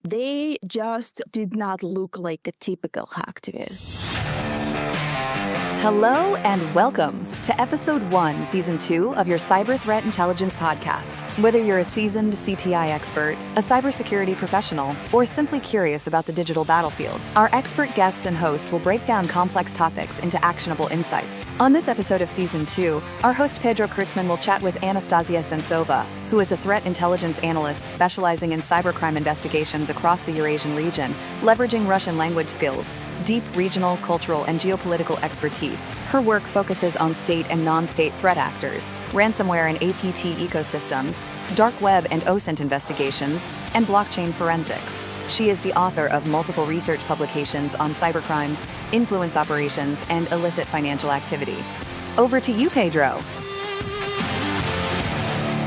They just did not look like a typical hacktivist. Hello and welcome to Episode 1, Season 2 of your Cyber Threat Intelligence podcast. Whether you're a seasoned CTI expert, a cybersecurity professional, or simply curious about the digital battlefield, our expert guests and host will break down complex topics into actionable insights. On this episode of Season 2, our host Pedro will chat with Anastasia Sentsova, who is a threat intelligence analyst specializing in cybercrime investigations across the Eurasian region, leveraging Russian language skills, deep regional, cultural, and geopolitical expertise. Her work focuses on state and non-state threat actors, ransomware and APT ecosystems, dark web and OSINT investigations, and blockchain forensics. She is the author of multiple research publications on cybercrime, influence operations, and illicit financial activity. Over to you, Pedro.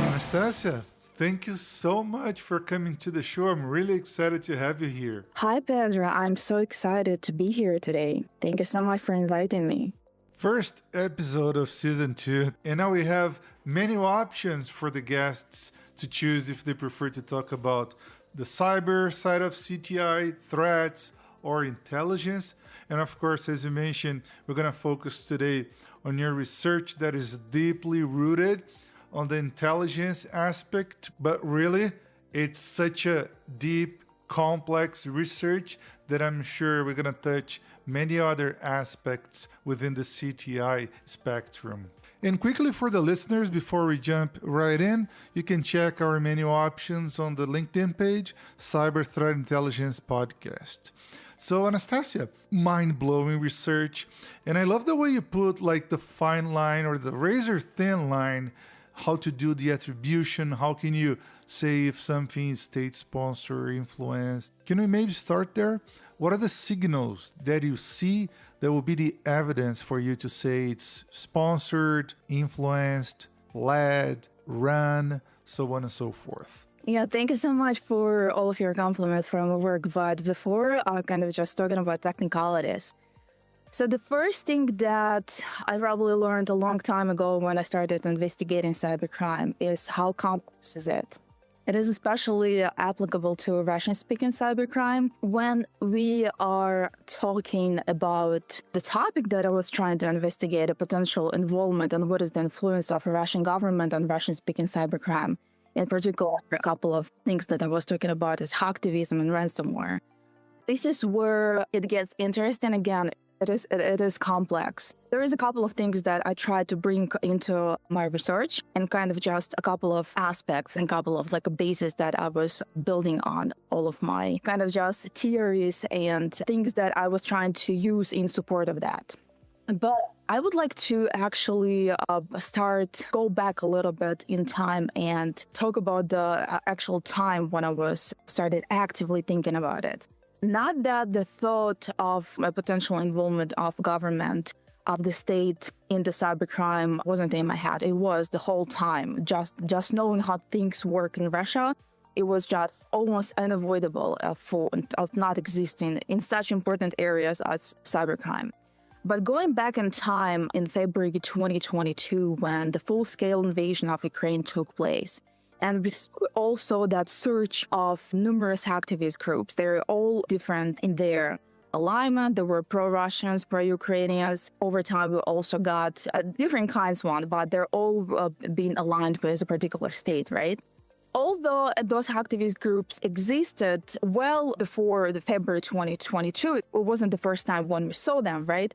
Anastasia, thank you so much for coming to the show. I'm really excited to have you here. Hi, Pedro. I'm so excited to be here today. Thank you so much for inviting me. First episode of Season 2, and now we have many options for the guests to choose if they prefer to talk about the cyber side of CTI, threats, or intelligence. And of course, as you mentioned, we're going to focus today on your research that is deeply rooted on the intelligence aspect, but really, it's such a deep, complex research that I'm sure we're going to touch many other aspects within the CTI spectrum. And quickly for the listeners, before we jump right in, you can check our menu options on the LinkedIn page, Cyber Threat Intelligence Podcast. So Anastasia, mind-blowing research. And I love the way you put like the fine line or the razor-thin line, how to do the attribution, how can you say if something is state-sponsored, influenced. Can we maybe start there? What are the signals that you see that will be the evidence for you to say it's sponsored, influenced, led, run, so on and so forth? Yeah, thank you so much for all of your compliments from our work. But before, kind of just talking about technicalities. So the first thing that I probably learned a long time ago when I started investigating cybercrime is how complex is it. It is especially applicable to Russian-speaking cybercrime. When we are talking about the topic that I was trying to investigate, a potential involvement and what is the influence of the Russian government on Russian-speaking cybercrime. In particular, a couple of things that I was talking about is hacktivism and ransomware. This is where it gets interesting again. It is complex. There is a couple of things that I tried to bring into my research and kind of just a couple of aspects and a couple of like a basis that I was building on all of my kind of just theories and things that I was trying to use in support of that. But I would like to actually go back a little bit in time and talk about the actual time when I started actively thinking about it. Not that the thought of a potential involvement of government, of the state in the cybercrime wasn't in my head. It was the whole time. Just knowing how things work in Russia, it was just almost unavoidable of not existing in such important areas as cybercrime. But going back in time in February 2022, when the full-scale invasion of Ukraine took place, and also that surge of numerous activist groups. They're all different in their alignment. There were pro-Russians, pro-Ukrainians. Over time, we also got different kinds but they're all being aligned with a particular state, right? Although those activist groups existed well before the February 2022, it wasn't the first time when we saw them, right?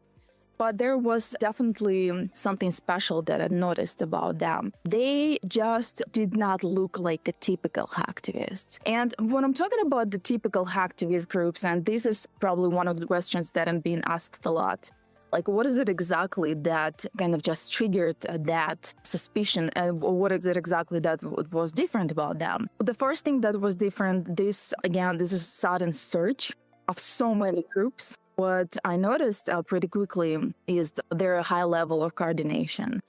But there was definitely something special that I noticed about them. They just did not look like a typical hacktivists. And when I'm talking about the typical hacktivist groups, and this is probably one of the questions that I'm being asked a lot, like what is it exactly that kind of just triggered that suspicion, and what is it exactly that was different about them? The first thing that was different, this is a sudden surge of so many groups. What I noticed pretty quickly is their high level of coordination.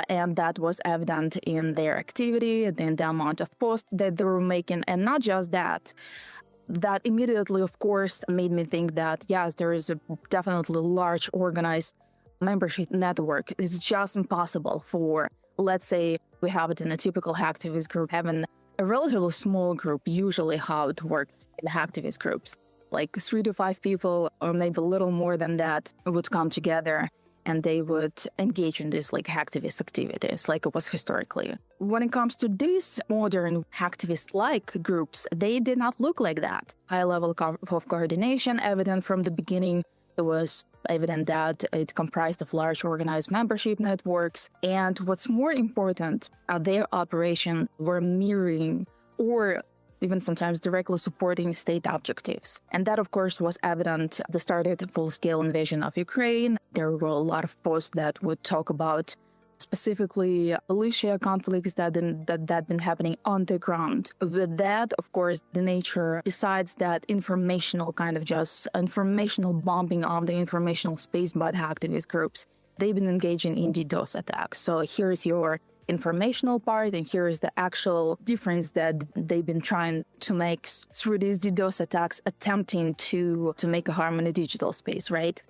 And that was evident in their activity, in the amount of posts that they were making. And not just that, that immediately, of course, made me think that, yes, there is a definitely large organized membership network. It's just impossible for, let's say, we have it in a typical hacktivist group, having a relatively small group, usually how it works in hacktivist groups. Like 3 to 5 people, or maybe a little more than that, would come together and they would engage in these like hacktivist activities, like it was historically. When it comes to these modern hacktivist-like groups, they did not look like that. High level of coordination evident from the beginning. It was evident that it comprised of large organized membership networks. And what's more important, their operation were mirroring or even sometimes directly supporting state objectives. And that, of course, was evident at the start of the full-scale invasion of Ukraine. There were a lot of posts that would talk about specifically militia conflicts that been happening on the ground. With that, of course, the nature, besides that informational kind of just informational bombing of the informational space by the hacktivist groups, they've been engaging in DDoS attacks. So here's your informational part, and here's the actual difference that they've been trying to make through these DDoS attacks, attempting to make a harm in the digital space, right?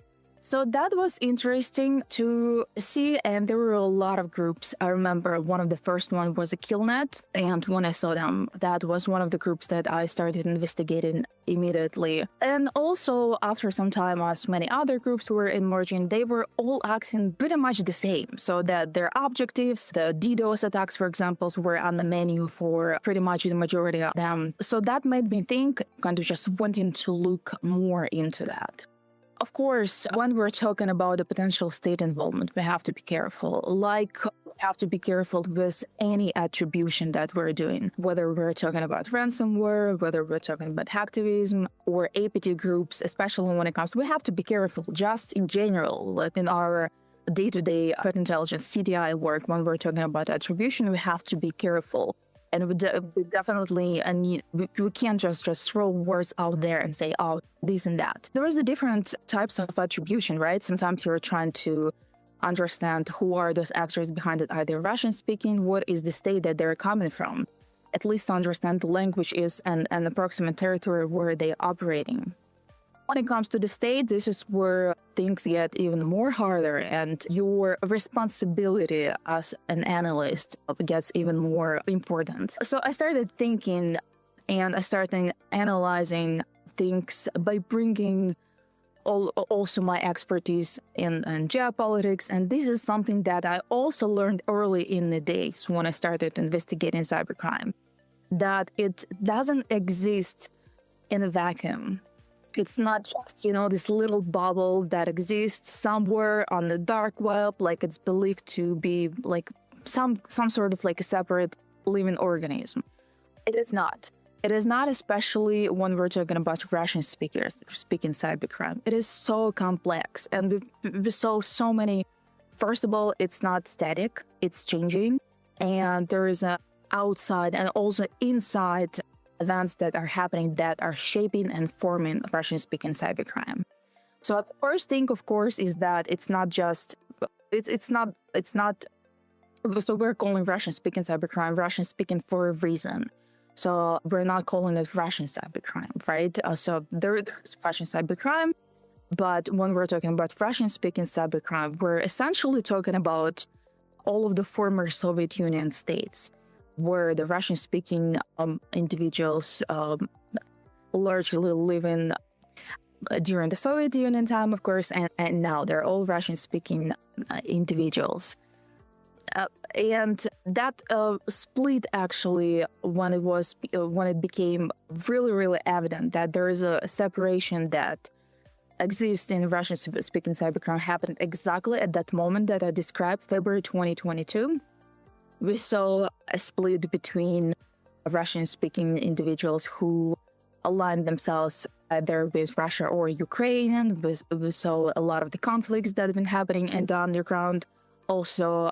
So that was interesting to see, and there were a lot of groups. I remember one of the first one was a Killnet, and when I saw them, that was one of the groups that I started investigating immediately. And also, after some time, as many other groups were emerging, they were all acting pretty much the same. So that their objectives, the DDoS attacks, for example, were on the menu for pretty much the majority of them. So that made me think, kind of just wanting to look more into that. Of course, when we're talking about the potential state involvement, we have to be careful. Like, we have to be careful with any attribution that we're doing, whether we're talking about ransomware, whether we're talking about hacktivism or APT groups, especially when it comes to, we have to be careful just in general, like in our day-to-day threat intelligence CTI work, when we're talking about attribution, we have to be careful. And we definitely, and we can't just throw words out there and say, oh, this and that. There is the different types of attribution, right? Sometimes you're trying to understand who are those actors behind it, either Russian speaking, what is the state that they're coming from, at least to understand the language is and approximate territory where they're operating. When it comes to the state, this is where things get even more harder, and your responsibility as an analyst gets even more important. So I started thinking and I started analyzing things by bringing also my expertise in geopolitics. And this is something that I also learned early in the days when I started investigating cybercrime, that it doesn't exist in a vacuum. It's not just, this little bubble that exists somewhere on the dark web, like it's believed to be like some sort of like a separate living organism. It is not. It is not, especially when we're talking about Russian speakers speaking cybercrime. It is so complex, and we saw so many. First of all, it's not static; it's changing, and there is a outside and also inside events that are happening that are shaping and forming Russian-speaking cybercrime. So the first thing, of course, is that it's not just, it's not, so we're calling Russian-speaking cybercrime Russian-speaking for a reason. So we're not calling it Russian cybercrime, right? So there's Russian cybercrime, but when we're talking about Russian-speaking cybercrime, we're essentially talking about all of the former Soviet Union states, where the Russian-speaking individuals largely living during the Soviet Union time, of course, and now they're all Russian-speaking individuals. And that split actually, when it became really, really evident that there is a separation that exists in Russian-speaking cybercrime, happened exactly at that moment that I described, February 2022. We saw a split between Russian-speaking individuals who aligned themselves either with Russia or Ukraine. We saw a lot of the conflicts that have been happening in the underground. Also,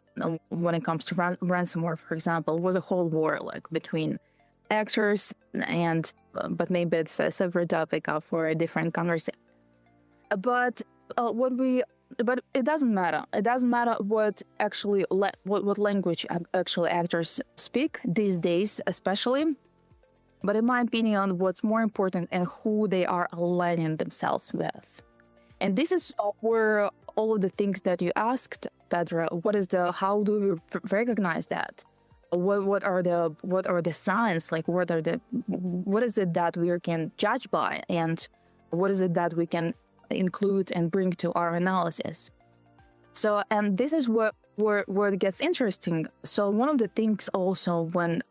when it comes to ransomware, for example, was a whole war like between actors, but maybe it's a separate topic for a different conversation. But it doesn't matter. It doesn't matter what language actually actors speak these days, especially. But in my opinion, what's more important and who they are aligning themselves with. And this is where all of the things that you asked, Pedro, how do we recognize that? what are the signs, like what is it that we can judge by, and what is it that we can include and bring to our analysis. So, and this is where it gets interesting. So one of the things also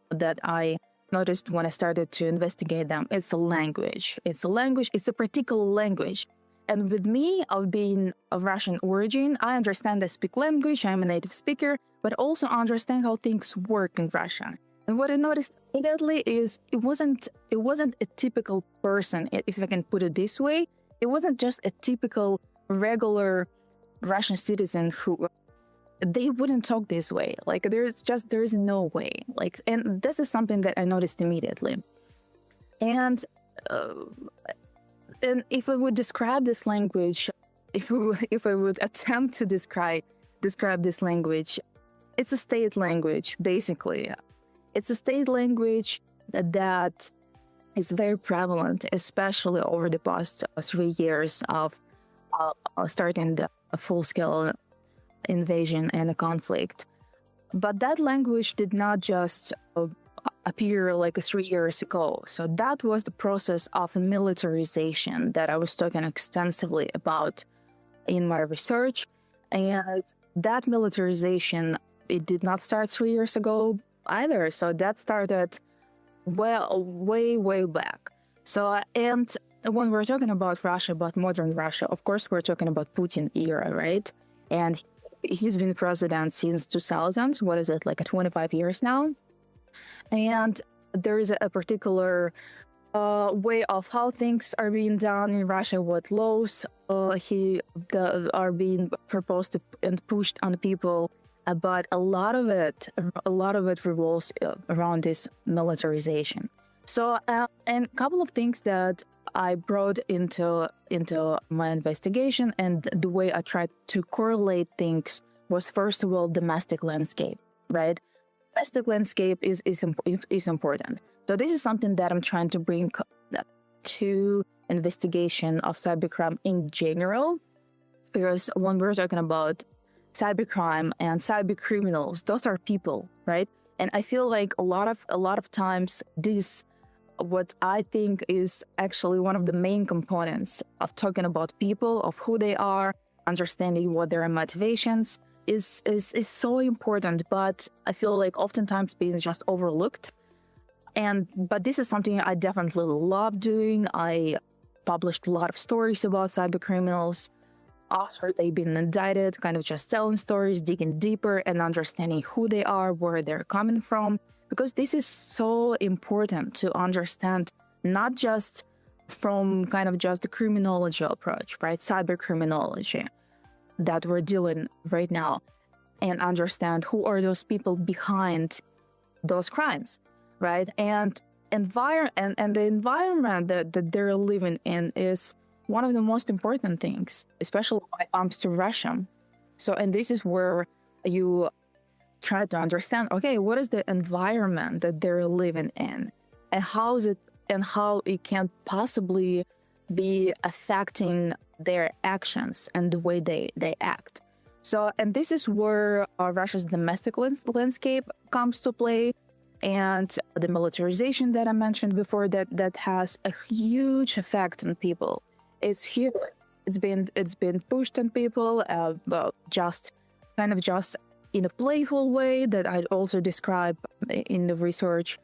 that I noticed when I started to investigate them, it's a language. It's a particular language. And with me, of being of Russian origin, I understand I speak language, I'm a native speaker, but also understand how things work in Russia. And what I noticed immediately is it wasn't a typical person, if I can put it this way. It wasn't just a typical regular Russian citizen who they wouldn't talk this way. Like there is no way. Like, and this is something that I noticed immediately. And if I would describe this language, if I would attempt to describe this language, it's a state language, basically. It's a state language that is very prevalent, especially over the past 3 years of starting the full-scale invasion and a conflict. But that language did not just appear like 3 years ago. So that was the process of militarization that I was talking extensively about in my research. And that militarization, it did not start 3 years ago either. So that started way back. So, and when we're talking about Russia, about modern Russia, of course, we're talking about Putin era, right? And he's been president since 2000. What is it, like 25 years now? And there is a particular way of how things are being done in Russia, what laws are being proposed and pushed on people. But a lot of it revolves around this militarization. So, and a couple of things that I brought into my investigation and the way I tried to correlate things was, first of all, domestic landscape, right? Domestic landscape is important. So this is something that I'm trying to bring to investigation of cybercrime in general, because when we're talking about cybercrime and cybercriminals, those are people, right? And I feel like a lot of times this, what I think is actually one of the main components of talking about people, of who they are, understanding what their motivations is so important, but I feel like oftentimes being just overlooked. But this is something I definitely love doing. I published a lot of stories about cyber criminals after they've been indicted, kind of just telling stories, digging deeper and understanding who they are, where they're coming from, because this is so important to understand, not just from kind of just the criminology approach, right? Cyber criminology that we're dealing right now, and understand who are those people behind those crimes, right? And the environment that they're living in is one of the most important things, especially when it comes to Russia. So, and this is where you try to understand, okay, what is the environment that they're living in, and how it can possibly be affecting their actions and the way they act. So, and this is where Russia's domestic landscape comes to play, and the militarization that I mentioned before, that has a huge effect on people. It's huge. It's been pushed on people, just in a playful way that I'd also describe in the research,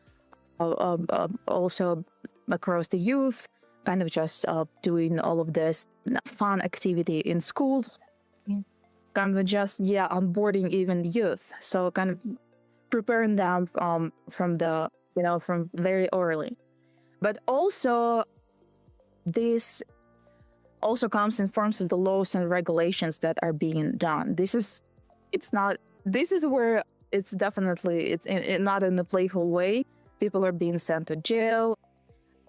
also across the youth, kind of just doing all of this fun activity in schools, kind of just onboarding even youth. So kind of preparing them from very early. But also this also comes in forms of the laws and regulations that are being done. This is where it's definitely not in a playful way. People are being sent to jail.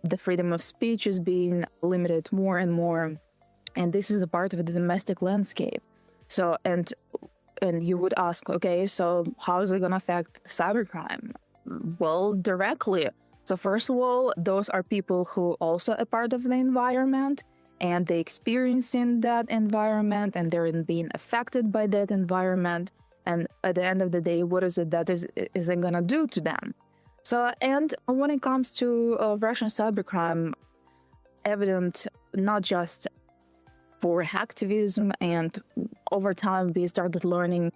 The freedom of speech is being limited more and more, and this is a part of the domestic landscape. So, and you would ask, okay, so how is it going to affect cybercrime? Well, directly. So first of all, those are people who also a part of the environment, and they experience in that environment, and they're being affected by that environment. And at the end of the day, what is it that is it going to do to them? So, and when it comes to Russian cybercrime, evident not just for hacktivism, and over time we started learning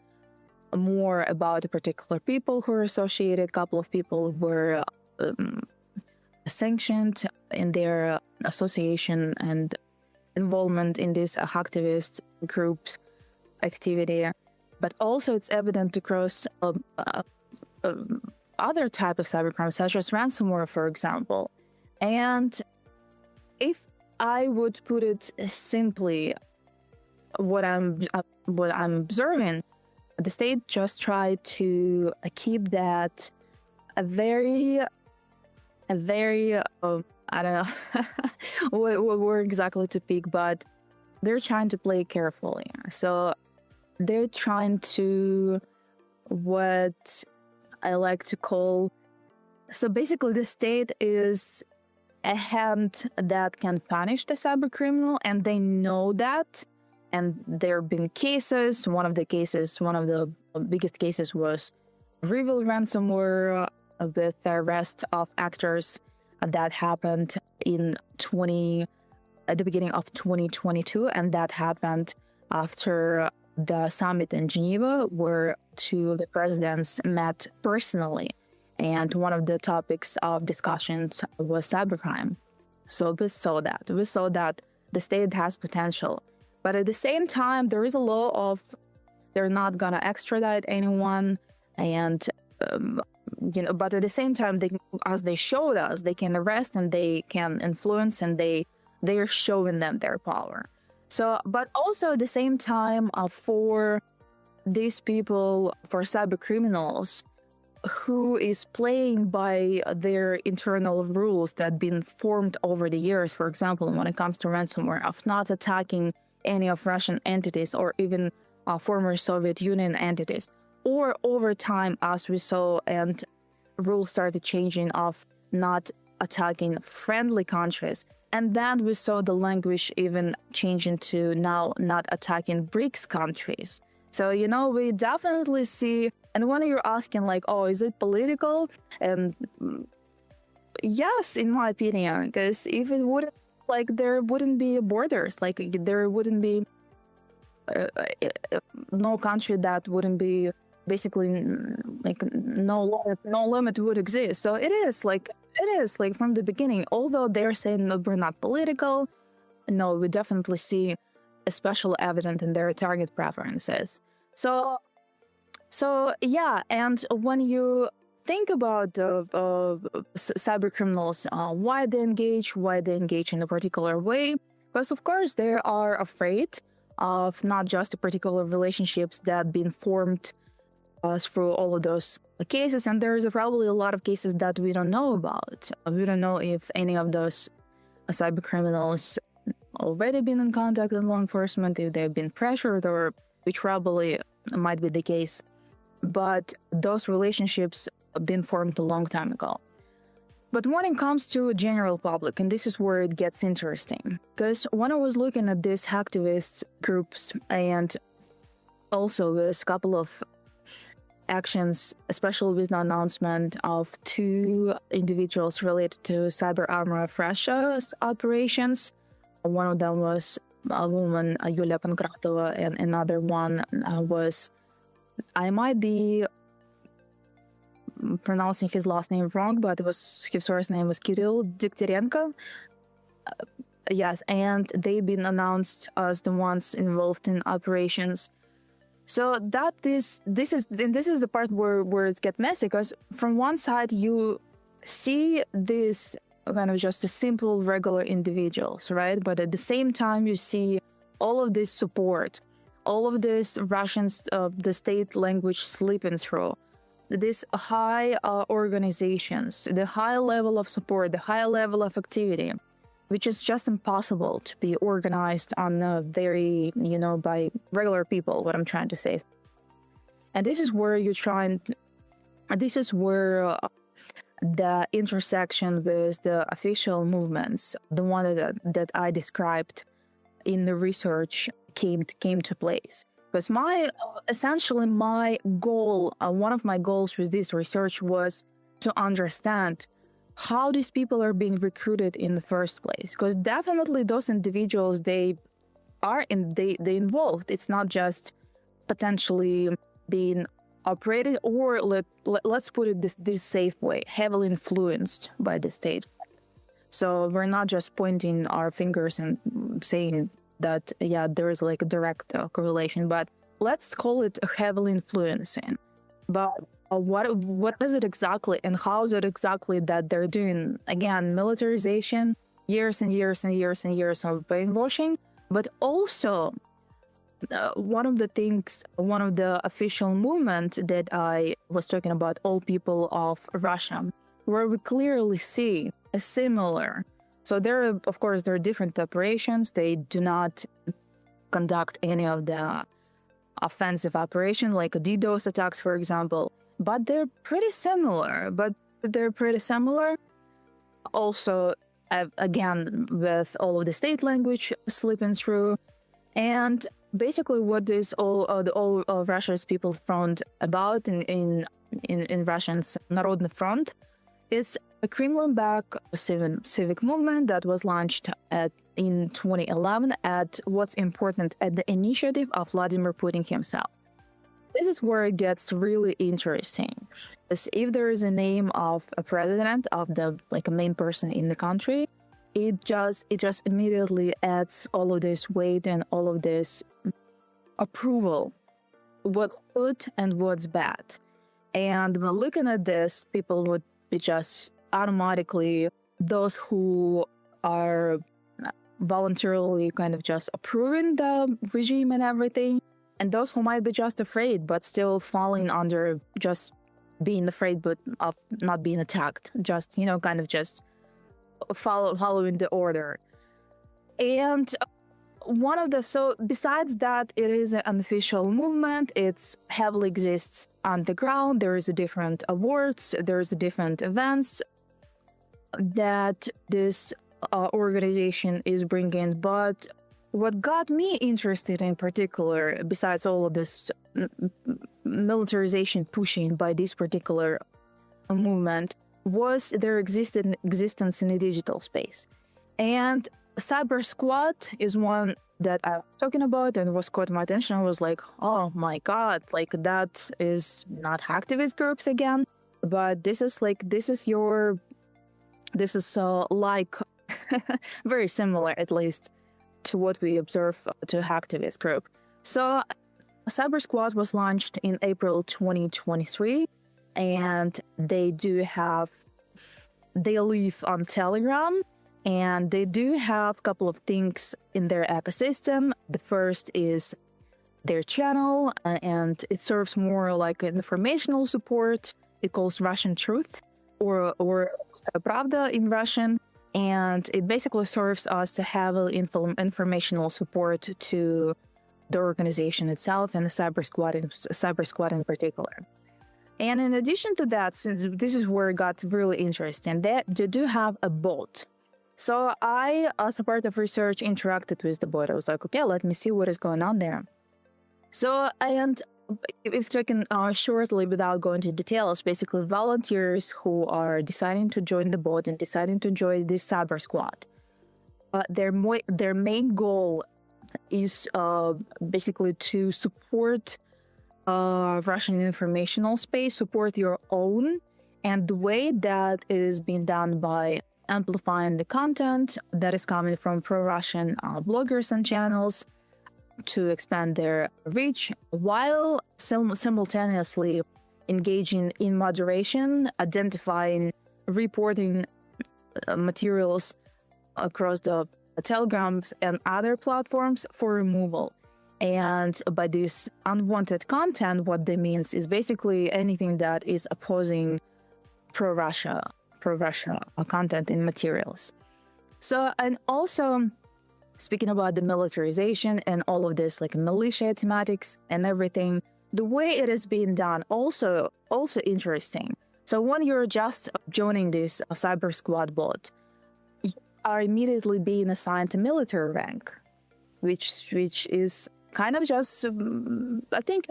more about the particular people who are associated. A couple of people were sanctioned in their association and involvement in this hacktivist groups activity, but also it's evident across other type of cybercrime, such as ransomware, for example. And if I would put it simply, what I'm observing, the state just tried to keep that a very I don't know what word exactly to pick, but they're trying to play carefully. So they're trying to, what I like to call, so basically the state is a hand that can punish the cyber criminal, and they know that. And there have been cases. One of the biggest cases was Reveal ransomware with the arrest of actors that happened at the beginning of 2022, and that happened after the summit in Geneva, where two of the presidents met personally. And one of the topics of discussions was cybercrime. So we saw that the state has potential. But at the same time, there is a law of they're not going to extradite anyone. And, but at the same time, as they showed us, they can arrest and they can influence, and they are showing them their power. So, but also at the same time, for these people, for cyber criminals, who is playing by their internal rules that have been formed over the years, for example, when it comes to ransomware, of not attacking any of Russian entities or even former Soviet Union entities, or over time, as we saw, and rules started changing of not attacking friendly countries. And then we saw the language even changing to now not attacking BRICS countries. So, we definitely see, and when you're asking like, oh, is it political? And yes, in my opinion, because if it wouldn't, like, there wouldn't be borders, like there wouldn't be no country that wouldn't be basically like no limit would exist. So it is like from the beginning, although they're saying no, we're not political, no, we definitely see a special evidence in their target preferences. So yeah, and when you think about cyber criminals, why they engage in a particular way, because of course they are afraid of not just the particular relationships that been formed through all of those cases, and there's probably a lot of cases that we don't know about. We don't know if any of those cyber criminals already been in contact with law enforcement, if they've been pressured, or which probably might be the case. But those relationships have been formed a long time ago. But when it comes to general public, and this is where it gets interesting, because when I was looking at these hacktivist groups, and also there's a couple of actions, especially with the announcement of two individuals related to cyber armor of Russia's operations. One of them was a woman, Yulia Pankratova, and another one was, I might be pronouncing his last name wrong, but his first name was Kirill Dikterenko. Yes, and they've been announced as the ones involved in operations. So this is the part where it gets messy, because from one side you see this kind of just a simple regular individuals, right? But at the same time you see all of this support, all of this Russians, the state language slipping through, these high organizations, the high level of support, the high level of activity, which is just impossible to be organized on a very, by regular people, what I'm trying to say. And this is where the intersection with the official movements, the one that I described in the research, came to place. Because essentially my goal, one of my goals with this research was to understand how these people are being recruited in the first place. Because definitely those individuals, they involved. It's not just potentially being operated, or let's put it this safe way, heavily influenced by the state. So we're not just pointing our fingers and saying that, yeah, there is like a direct correlation, but let's call it heavily influencing. But what is it exactly, and how is it exactly that they're doing? Again, militarization, years and years and years and years of brainwashing, but also one of the official movement that I was talking about, All People of Russia, where we clearly see a similar. So of course, there are different operations. They do not conduct any of the offensive operation, like DDoS attacks, for example. But they're pretty similar. Also, again, with all of the state language slipping through. And basically, what is all of Russia's People Front about in Russians Народный Front? It's a Kremlin-backed civic movement that was launched in 2011 at what's important at the initiative of Vladimir Putin himself. This is where it gets really interesting. Because if there is a name of a president, of the a main person in the country, it just immediately adds all of this weight and all of this approval, what's good and what's bad. And when looking at this, people would be just automatically those who are voluntarily kind of just approving the regime and everything, and those who might be just afraid but still falling under just being afraid but of not being attacked, just kind of just following the order. And so besides that, it is an unofficial movement. It heavily exists on the ground. There is a different awards, there's a different events that this organization is bringing. But what got me interested in particular, besides all of this militarization pushing by this particular movement, was their existence in a digital space. And Cyber Squad is one that I was talking about and was caught my attention. I was like, oh my God, that is not hacktivist groups again, but this is very similar, at least, to what we observe to hacktivist group. So Cyber Squad was launched in April 2023, and they live on Telegram, and they do have a couple of things in their ecosystem. The first is their channel, and it serves more like an informational support. It calls Russian Truth or Pravda in Russian, and it basically serves as to have informational support to the organization itself and the Cyber Squad in particular. And in addition to that, since this is where it got really interesting, they do have a bot. So I, as a part of research, interacted with the bot. I was like, okay, let me see what is going on there. So, and if talking shortly without going into details, basically volunteers who are deciding to join the bot and deciding to join this Cyber Squad, their main goal is basically to support Russian informational space, support your own, and the way that it is being done by amplifying the content that is coming from pro-Russian bloggers and channels to expand their reach, while simultaneously engaging in moderation, identifying, reporting materials across the Telegrams and other platforms for removal. And by this unwanted content, what that means is basically anything that is opposing pro-Russia content in materials. So, and also speaking about the militarization and all of this, like militia thematics and everything, the way it is being done also interesting. So when you're just joining this Cyber Squad bot, you are immediately being assigned a military rank, which is kind of just, I think,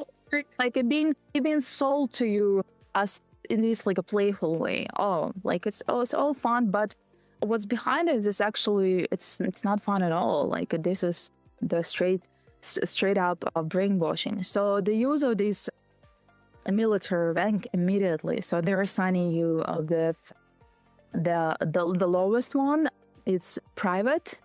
like it being sold to you as in this like a playful way. It's all fun, but what's behind it is actually it's not fun at all. Like this is the straight up brainwashing. So the use of this military rank immediately. So they're assigning you with the lowest one. It's private,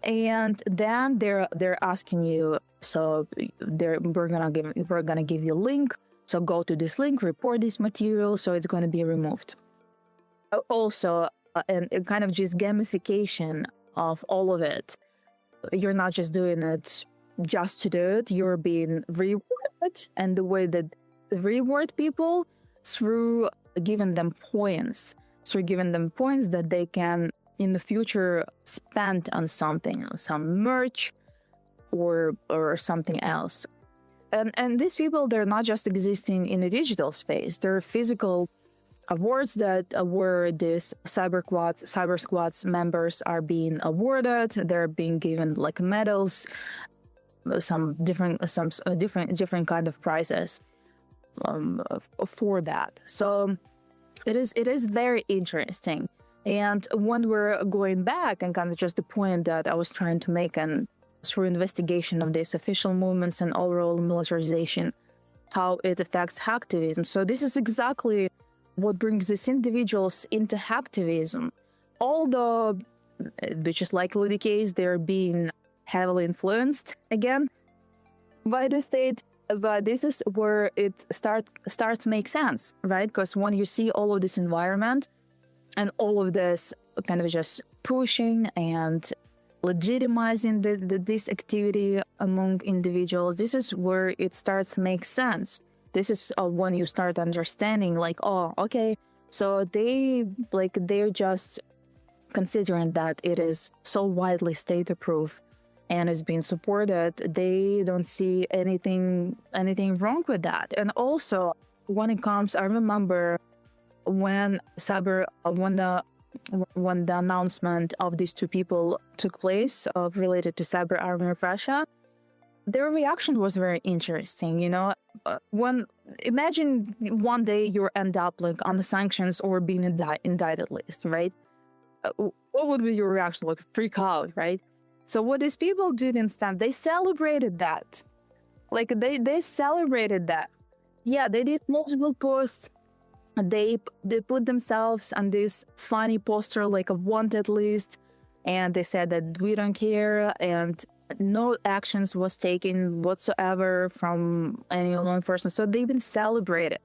and then they're asking you. So we're gonna give you a link. So go to this link, report this material. So it's gonna be removed. Also, and kind of just gamification of all of it. You're not just doing it just to do it. You're being rewarded, and the way that reward people through giving them points that they can in the future spend on something, some merch or something else. And these people, they're not just existing in a digital space. They're physical awards that where these cyber squads members are being awarded. They're being given like medals, some different kind of prizes for that. So it is very interesting. And when we're going back and kind of just the point that I was trying to make, and through investigation of these official movements and overall militarization, how it affects hacktivism. So this is exactly what brings these individuals into hacktivism. Although, which is likely the case, they're being heavily influenced again by the state. But this is where it starts to make sense, right? Because when you see all of this environment and all of this kind of just pushing and legitimizing this activity among individuals, this is where it starts to make sense. This is when you start understanding, like, oh, okay, so they're just considering that it is so widely state approved and is being supported. They don't see anything wrong with that. And also, when it comes, I remember when the announcement of these two people took place related to cyber army of Russia, their reaction was very interesting. When imagine one day you end up like on the sanctions or being indicted list, right? What would be your reaction? Like freak out, right? So what these people did instead, they celebrated that. Like they celebrated that. Yeah, they did multiple posts. They put themselves on this funny poster, like a wanted list, and they said that we don't care, and no actions was taken whatsoever from any law enforcement. So they've been celebrated.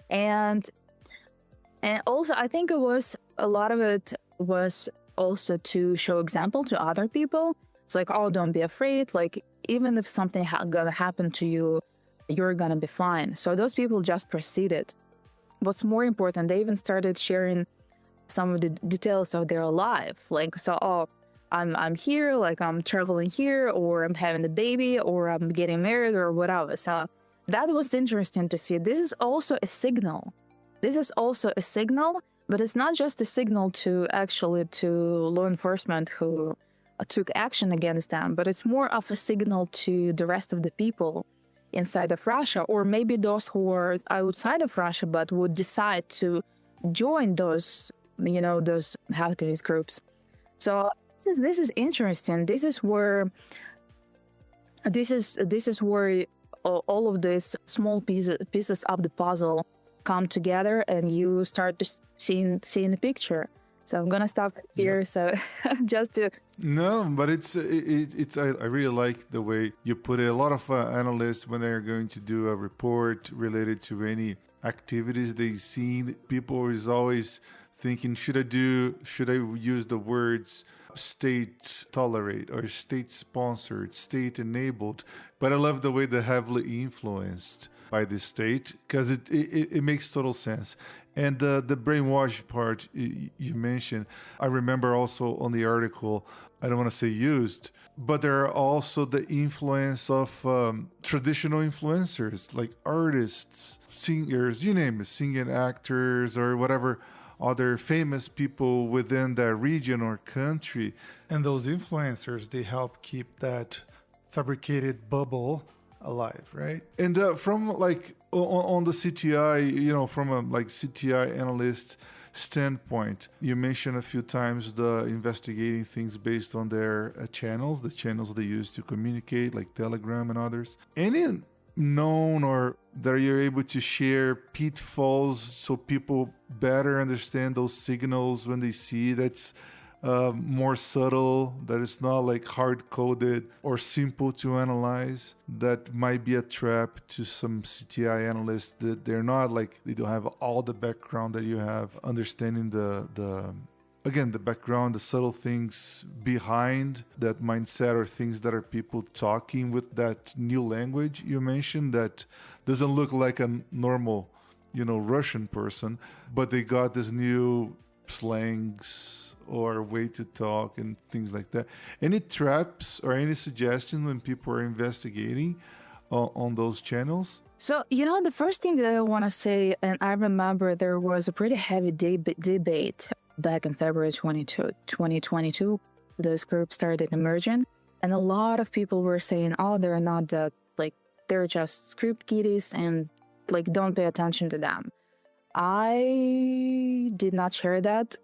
And also, I think a lot of it was also to show example to other people. It's like, oh, don't be afraid. Like, even if something gonna happen to you, you're gonna be fine. So those people just proceeded. What's more important, they even started sharing some of the details of their life. Like, so, oh, I'm here, like I'm traveling here, or I'm having a baby, or I'm getting married, or whatever. So that was interesting to see. This is also a signal. But it's not just a signal to law enforcement who took action against them, but it's more of a signal to the rest of the people inside of Russia, or maybe those who are outside of Russia but would decide to join those hacktivist groups. So this is interesting. This is where all of these small pieces of the puzzle come together, and you start to seeing the picture. So I'm gonna stop here. Yeah. So just to but it's I really like the way you put it. A lot of analysts, when they're going to do a report related to any activities they see, people is always thinking, should I use the words state tolerate or state sponsored, state enabled? But I love the way they're heavily influenced by the state, because it makes total sense. And the brainwash part you mentioned, I remember also on the article, I don't want to say used, but there are also the influence of traditional influencers like artists, singers, you name it, singing actors or whatever, other famous people within that region or country. And those influencers, they help keep that fabricated bubble alive, right? And from like on the CTI, from a like CTI analyst standpoint, you mentioned a few times the investigating things based on their channels, the channels they use to communicate, like Telegram and others. Any known or that you're able to share pitfalls so people better understand those signals when they see that's more subtle, that it's not like hard-coded or simple to analyze, that might be a trap to some CTI analysts, that they're not like, they don't have all the background that you have, understanding the background, the subtle things behind that mindset, or things that are people talking with that new language you mentioned that doesn't look like a normal, Russian person, but they got this new slangs or way to talk and things like that. Any traps or any suggestions when people are investigating on those channels? So, the first thing that I want to say, and I remember there was a pretty heavy debate back in February 2022. Those groups started emerging, and a lot of people were saying, oh, they're not that, like, they're just script kiddies, and, like, don't pay attention to them. I did not share that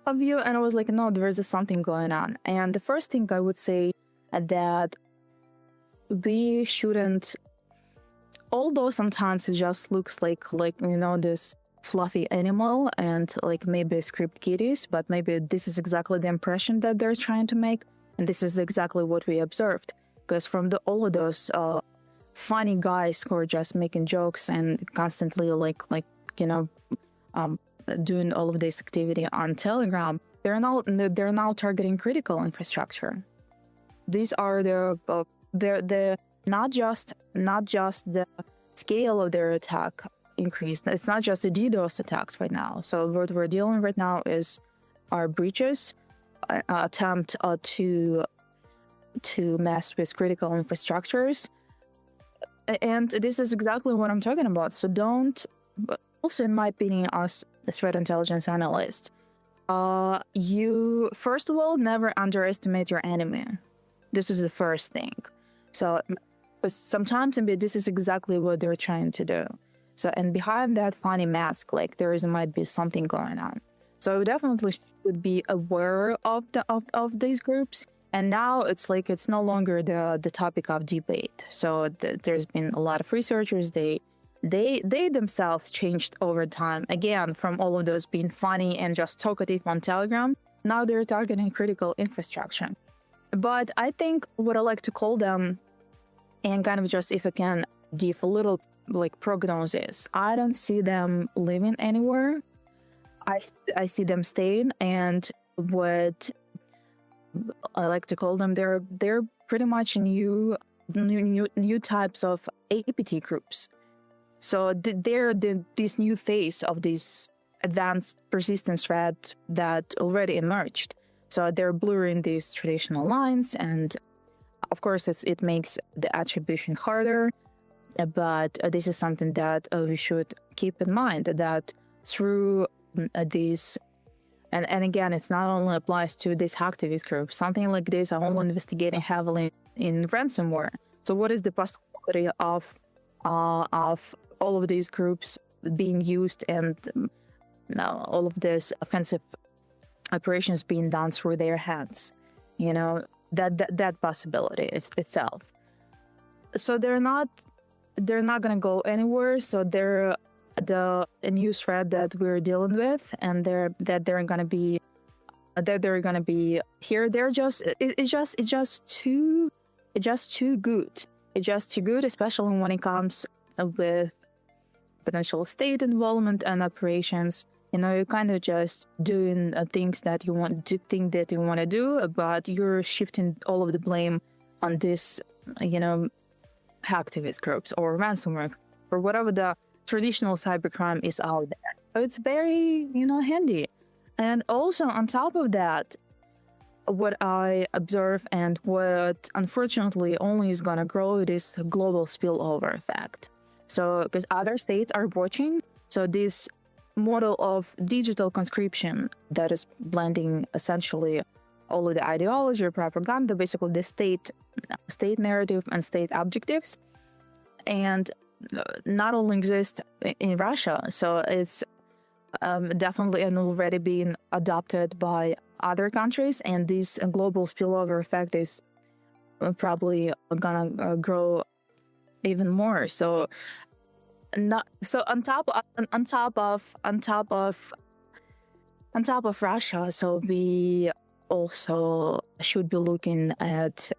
of you, and I was like, no, there is something going on. And the first thing I would say that we shouldn't, although sometimes it just looks like this fluffy animal and like maybe script kiddies, but maybe this is exactly the impression that they're trying to make, and this is exactly what we observed. Because from all of those funny guys who are just making jokes and constantly doing all of this activity on Telegram, they're now targeting critical infrastructure. These are the not just the scale of their attack increased. It's not just the DDoS attacks right now. So what we're dealing with right now is our breaches, attempt to mess with critical infrastructures. And this is exactly what I'm talking about. So also in my opinion, as a threat intelligence analyst, you, first of all, never underestimate your enemy. This is the first thing. So but sometimes this is exactly what they're trying to do. So, and behind that funny mask, like might be something going on. So we definitely should be aware of these groups. And now it's no longer the topic of debate. So there's been a lot of researchers, they themselves changed over time. Again, from all of those being funny and just talkative on Telegram, now they're targeting critical infrastructure. But I think what I like to call them, and kind of just if I can give a little prognosis, I don't see them living anywhere. I see them staying, and what I like to call them, they're pretty much new types of APT groups. So they're this new phase of this advanced persistent threat that already emerged. So they're blurring these traditional lines, and of course it makes the attribution harder. But this is something that we should keep in mind, that through these. And again, it's not only applies to this hacktivist group. Something like this are only investigating heavily in ransomware. So what is the possibility of all of these groups being used, and all of this offensive operations being done through their hands? That possibility itself. So they're not going to go anywhere. So they're the new threat that we're dealing with, and they're going to be here. It's just too good. It's just too good, especially when it comes with potential state involvement and operations. You're kind of just doing things that you want to think that you want to do, but you're shifting all of the blame on this, hacktivist groups or ransomware or whatever the traditional cybercrime is out there. So it's very, handy. And also on top of that, what I observe and what unfortunately only is going to grow, it is a global spillover effect. So because other states are watching, so this model of digital conscription that is blending essentially all of the ideology or propaganda, basically the state narrative and state objectives, and not only exist in Russia, so it's definitely and already being adopted by other countries, and this global spillover effect is probably gonna grow even more. So not so on top of Russia, so we also should be looking at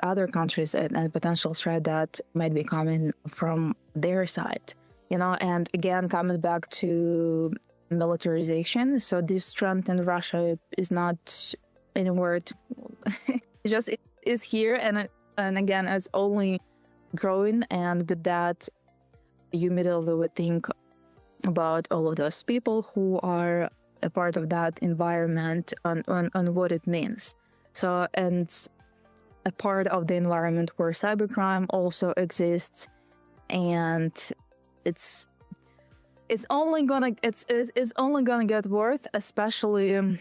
other countries and potential threat that might be coming from their side, and again, coming back to militarization. So this trend in Russia is not anywhere it is here, and again, it's only growing, and with that, you immediately would think about all of those people who are a part of that environment on what it means. So, and a part of the environment where cybercrime also exists, and it's only gonna get worse, especially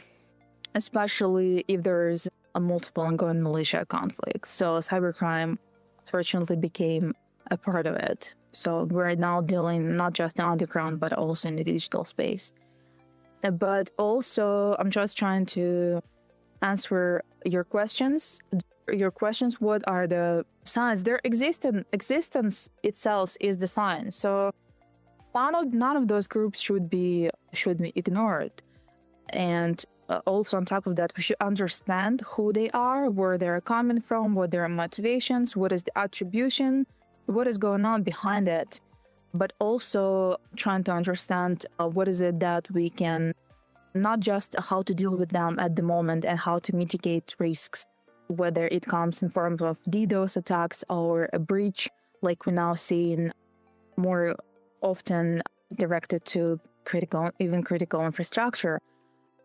if there's a multiple ongoing militia conflict. So cybercrime fortunately became a part of it. So we're now dealing not just in the underground, but also in the digital space. But also, I'm just trying to answer your questions. What are the signs? Their existence itself is the sign. So none of those groups should be ignored. And also on top of that, we should understand who they are, where they're coming from, what their motivations, what is the attribution, what is going on behind it. But also trying to understand what is it that we can, not just how to deal with them at the moment and how to mitigate risks, whether it comes in forms of DDoS attacks or a breach, like we're now seeing more often directed to critical infrastructure,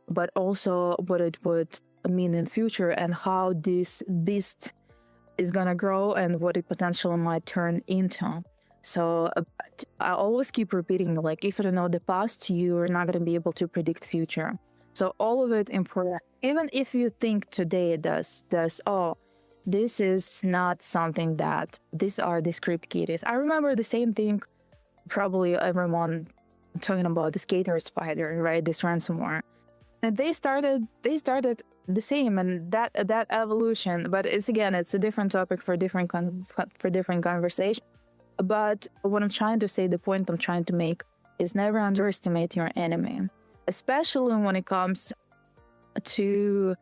but also what it would mean in future and how this beast is going to grow and what it potentially might turn into. So I always keep repeating, like, if you don't know the past, you're not going to be able to predict future. So all of it important. Even if you think today this is not something that, these are the script kiddies. I remember the same thing, probably everyone talking about the skater spider, right? This ransomware. And they started the same, and that evolution. But it's a different topic for different conversation. But what I'm trying to say, the point I'm trying to make, is never underestimate your enemy, especially when it comes to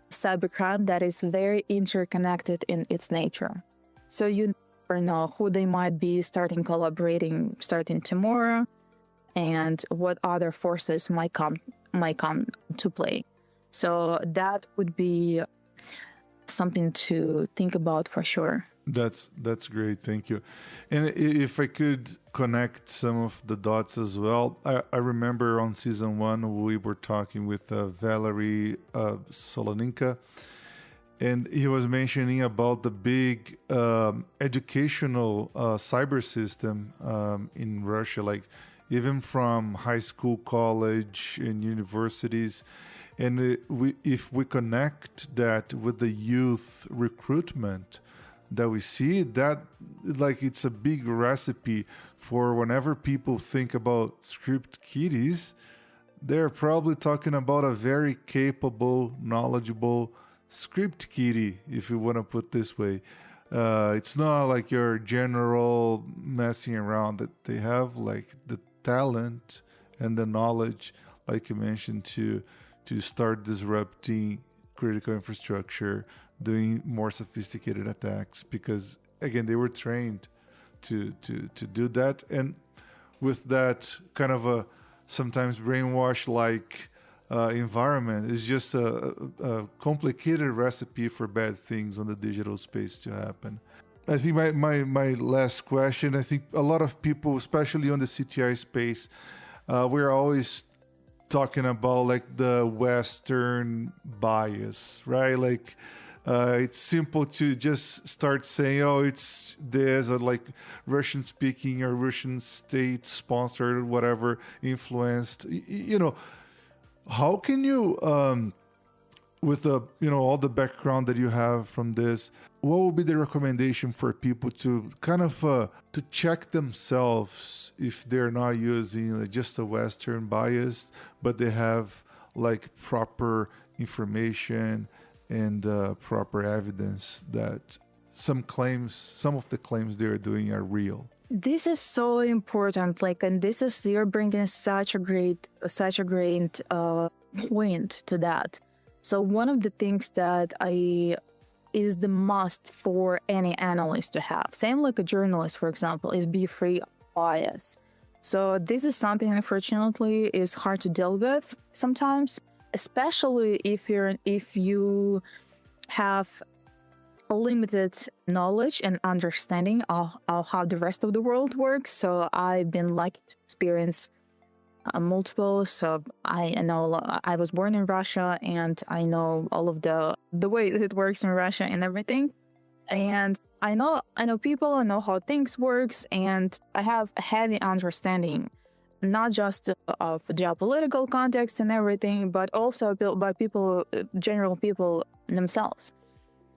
cybercrime that is very interconnected in its nature. So you never know who they might be starting tomorrow, and what other forces might come to play. So that would be something to think about for sure. That's great, thank you. And if I could connect some of the dots as well, I remember on season 1 we were talking with Valerie Soloninka, and he was mentioning about the big educational cyber system in Russia, like even from high school, college, and universities. And if we connect that with the youth recruitment that we see, that like it's a big recipe for whenever people think about script kiddies, they're probably talking about a very capable, knowledgeable script kiddie, if you want to put this way. It's not like your general messing around, that they have like the talent and the knowledge, like you mentioned, to start disrupting critical infrastructure, doing more sophisticated attacks, because again, they were trained to do that. And with that kind of a sometimes brainwash like environment, is just a complicated recipe for bad things on the digital space to happen. I think my last question, I think a lot of people, especially on the CTI space, we're always talking about like the Western bias, right? Like it's simple to just start saying, oh, it's this, or like Russian speaking or Russian state sponsored, whatever, influenced. How can you with the all the background that you have from this, what would be the recommendation for people to kind of to check themselves if they're not using just a Western bias, but they have like proper information and proper evidence that some of the claims they're doing are real? This is so important. And this is, you're bringing such a great point to that. So one of the things that is the must for any analyst to have, same like a journalist, for example, is be free of bias. So this is something, unfortunately, is hard to deal with sometimes, especially if you have limited knowledge and understanding of how the rest of the world works. So I've been lucky to experience multiple. So I know I was born in Russia, and I know all of the way that it works in Russia and everything. And I know people, I know how things works, and I have a heavy understanding, not just of geopolitical context and everything, but also by people, general people themselves.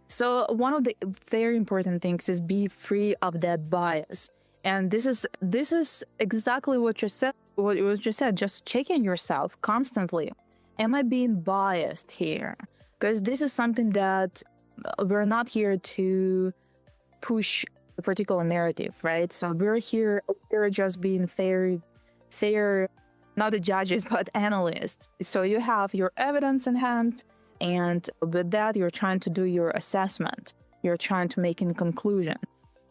So one of the very important things is be free of that bias. And this is exactly what you said. What you just said. Just checking yourself constantly. Am I being biased here? Because this is something that we're not here to push a particular narrative, right? So we're just being fair, not the judges, but analysts. So you have your evidence in hand, and with that, you're trying to do your assessment. You're trying to make a conclusion.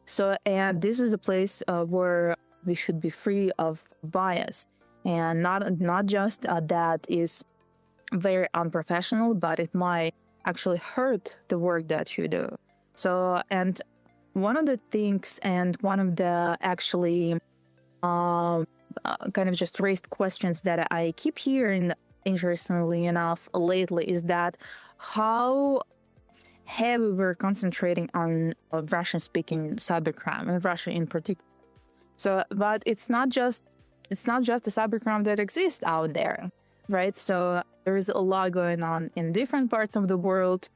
So, and this is a place where we should be free of bias, and not just that is very unprofessional, but it might actually hurt the work that you do. So, and one of the things, and one of the actually kind of just raised questions that I keep hearing, interestingly enough, lately, is that how heavy we're concentrating on Russian-speaking cybercrime, and Russia in particular. So, but it's not just the cybercrime that exists out there, right? So there is a lot going on in different parts of the world.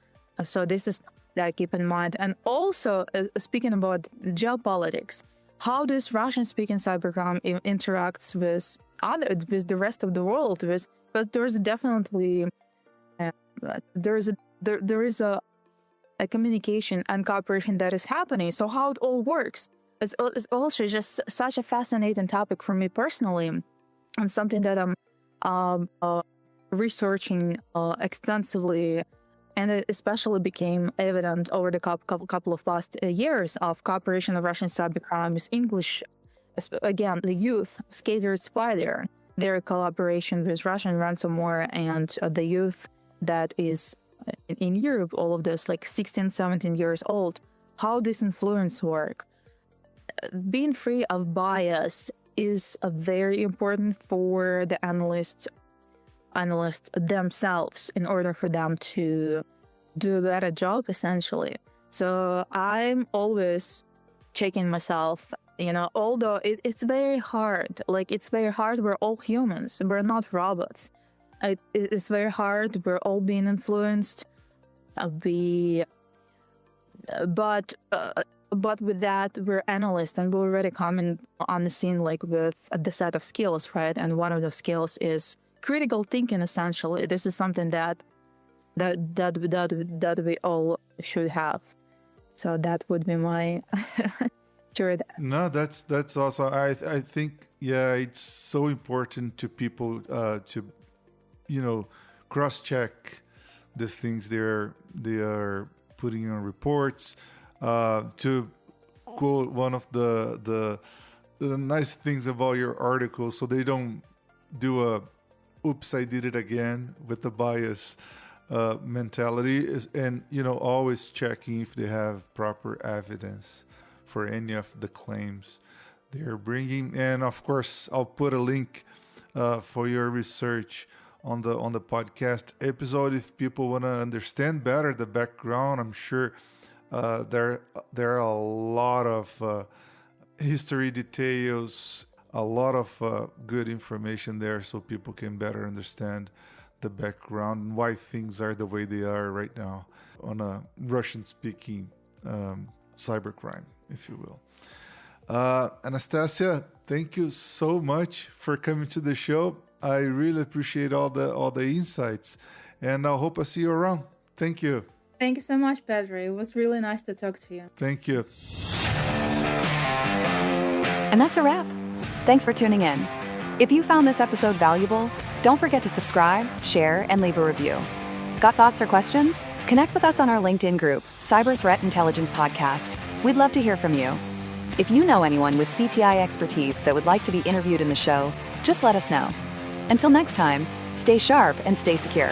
So this is that keep in mind. And also, speaking about geopolitics, how this Russian-speaking cybercrime interacts with the rest of the world, because there's definitely there is a communication and cooperation that is happening. So how it all works, it's also just such a fascinating topic for me personally, and something that I'm researching extensively, and it especially became evident over the couple of past years of cooperation of Russian cybercrime with English, again, the youth, Skater Spider, their collaboration with Russian ransomware, and the youth that is in Europe, all of this, like 16, 17 years old, how this influence work. Being free of bias is very important for the analysts themselves, in order for them to do a better job, essentially. So I'm always checking myself, although it's very hard. It's very hard. We're all humans. We're not robots. It's very hard. We're all being influenced. But with that, we're analysts, and we're already coming on the scene with the set of skills, right? And one of those skills is critical thinking. Essentially, this is something that we all should have. So that would be my sure. No, that's awesome. I think it's so important to people to cross check the things they are putting on reports. To quote one of the nice things about your article, so they don't do a "oops, I did it again" with the bias mentality, and always checking if they have proper evidence for any of the claims they're bringing. And of course, I'll put a link for your research on the podcast episode if people want to understand better the background. I'm sure there are a lot of history details, a lot of good information there, so people can better understand the background and why things are the way they are right now on a Russian-speaking cybercrime, if you will. Anastasia, thank you so much for coming to the show. I really appreciate all the insights, and I hope I see you around. Thank you. Thank you so much, Pedro. It was really nice to talk to you. Thank you. And that's a wrap. Thanks for tuning in. If you found this episode valuable, don't forget to subscribe, share, and leave a review. Got thoughts or questions? Connect with us on our LinkedIn group, Cyber Threat Intelligence Podcast. We'd love to hear from you. If you know anyone with CTI expertise that would like to be interviewed in the show, just let us know. Until next time, stay sharp and stay secure.